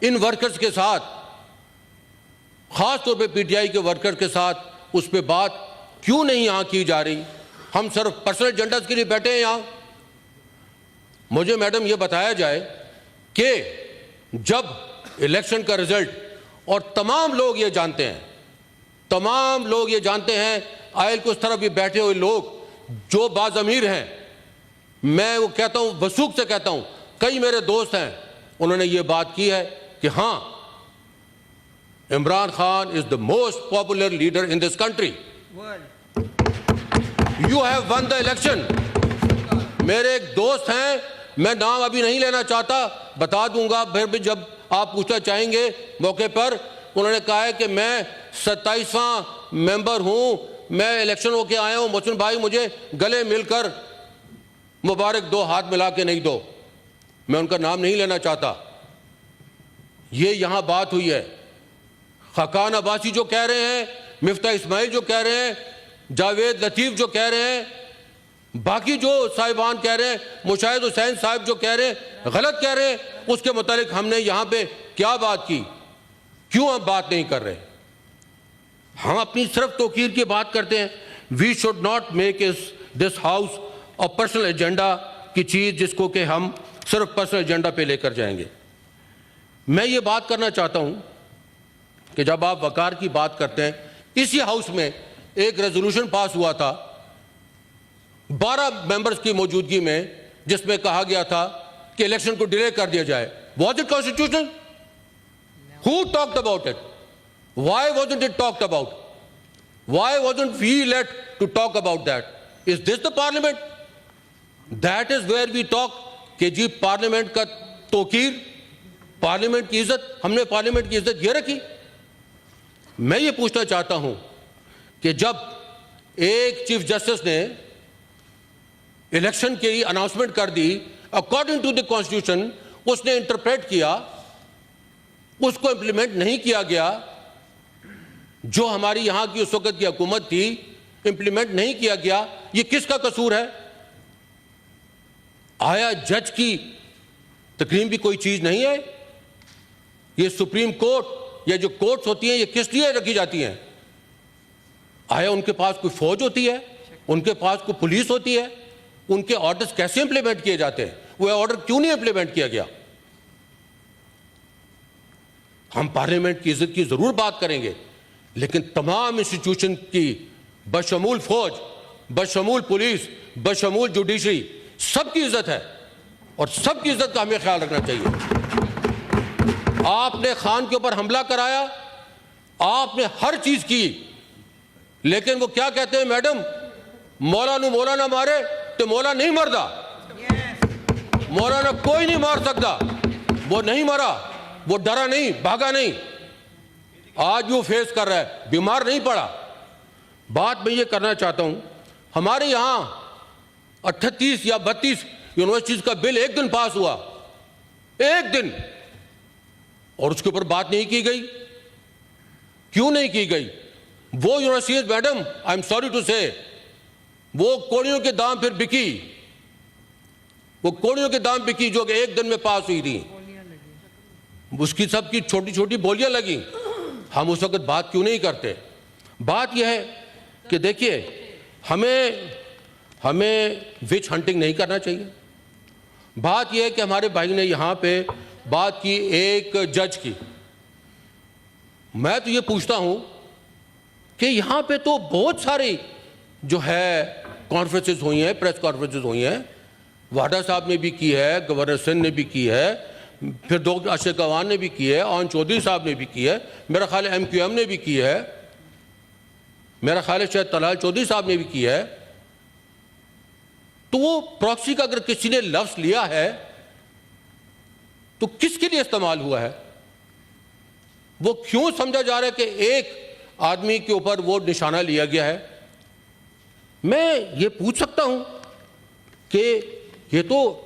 In workers के साथ, खास तौर पे पीटीआई के वर्कर्स के साथ उस पर बात क्यों नहीं यहां की जा रही? हम सिर्फ पर्सनल एजेंडा के लिए बैठे हैं यहां। मुझे मैडम ये बताया जाए कि जब इलेक्शन का रिजल्ट, और तमाम लोग ये जानते हैं, तमाम लोग ये जानते हैं, आयल के उस तरफ भी बैठे हुए लोग जो बाज़मीर हैं, मैं वो कहता हूं, वसूख से कहता हूं, कई मेरे दोस्त हैं, उन्होंने ये बात की है कि हां, Imran Khan is the most popular leader in this country. You have one the election. मेरे एक दोस्त हैं, मैं नाम अभी नहीं लेना चाहता, बता दूंगा फिर भी जब आप पूछना चाहेंगे मौके पर। उन्होंने कहा है कि मैं 27वां मेंबर हूं, मैं इलेक्शन होके आया हूं, मोहसिन भाई मुझे गले मिलकर मुबारक दो, हाथ मिला के नहीं दो। मैं उनका नाम नहीं लेना चाहता। ये यहां बात हुई है। खकान अब्बासी जो कह रहे हैं, मिफ्ता इस्माइल जो कह रहे हैं, जावेद लतीफ़ जो कह रहे हैं, बाकी जो साहिबान कह रहे हैं, मुशाहिद हुसैन साहब जो कह रहे हैं, गलत कह रहे हैं, उसके मुतालिक हमने यहां पे क्या बात की? क्यों हम बात नहीं कर रहे? हम अपनी सिर्फ तौकीर की बात करते हैं। We should not make this house और पर्सनल एजेंडा की चीज़ जिसको कि हम सिर्फ पर्सनल एजेंडा पे लेकर जाएंगे। मैं ये बात करना चाहता हूं कि जब आप वकार की बात करते हैं, इसी हाउस में एक रेजोल्यूशन पास हुआ था 12 मेंबर्स की मौजूदगी में, जिसमें कहा गया था कि इलेक्शन को डिले कर दिया जाए। Was it constitutional? Who talked about it? Why wasn't it talked about? Why wasn't we let to talk about that? Is this the parliament? That is where we talk कि जी parliament का Tauqeer, parliament की इज्जत, हमने parliament की इज्जत ये रखी। मैं ये पूछना चाहता हूं कि जब एक चीफ जस्टिस ने इलेक्शन की अनाउंसमेंट कर दी अकॉर्डिंग टू द कॉन्स्टिट्यूशन, उसने इंटरप्रेट किया, उसको इंप्लीमेंट नहीं किया गया। जो हमारी यहां की उस वक्त की हुकूमत थी, इंप्लीमेंट नहीं किया गया। ये किसका कसूर है? आया जज की तकरीम भी कोई चीज नहीं है? ये सुप्रीम कोर्ट या जो कोर्ट्स होती हैं, ये किस लिए रखी जाती हैं? आया उनके पास कोई फौज होती है? उनके पास कोई पुलिस होती है? उनके ऑर्डर्स कैसे इंप्लीमेंट किए जाते हैं? वो ऑर्डर क्यों नहीं इंप्लीमेंट किया गया? हम पार्लियामेंट की इज्जत की जरूर बात करेंगे, लेकिन तमाम इंस्टीट्यूशन की बशमूल फौज, बशमूल पुलिस, बशमूल जुडिशरी, सबकी इज्जत है और सबकी इज्जत का हमें ख्याल रखना चाहिए। आपने खान के ऊपर हमला कराया, आपने हर चीज की, लेकिन वो क्या कहते हैं मैडम, मौला नू मौला ना मारे तो मौला नहीं मरदा। मौलाना कोई नहीं मार सकता। वो नहीं मरा, वो डरा नहीं, भागा नहीं, आज वो फेस कर रहा है, बीमार नहीं पड़ा। बात मैं ये करना चाहता हूं, हमारे यहां 38 या 32 यूनिवर्सिटीज का बिल एक दिन पास हुआ, एक दिन, और उसके ऊपर बात नहीं की गई। क्यों नहीं की गई? वो universities madam, I am sorry to say, वो कोड़ियों के दाम फिर बिकी, वो कोड़ियों के दाम बिकी जो कि एक दिन में पास हुई थी, उसकी सबकी छोटी छोटी बोलियां लगी। हम उस वक्त बात क्यों नहीं करते? बात यह है कि देखिए, हमें विच हंटिंग नहीं करना चाहिए। बात यह है कि हमारे भाई ने यहां पे बात की एक जज की। मैं तो ये पूछता हूं कि यहां पे तो बहुत सारी जो है कॉन्फ्रेंसेस हुई हैं, प्रेस कॉन्फ्रेंसेस हुई हैं, वाडा साहब ने भी की है, गवर्नर सिंह ने भी की है, फिर डॉ अशरफ अवान ने भी की है, आन चौधरी साहब ने भी की है, मेरा ख्याल है MQM ने भी की है, मेरा ख्याल है शायद तलाल चौधरी साहब ने भी की है। तो वो प्रॉक्सी का अगर किसी ने लफ्ज लिया है तो किसके लिए इस्तेमाल हुआ है? वो क्यों समझा जा रहा है कि एक आदमी के ऊपर वो निशाना लिया गया है? मैं ये पूछ सकता हूं कि ये तो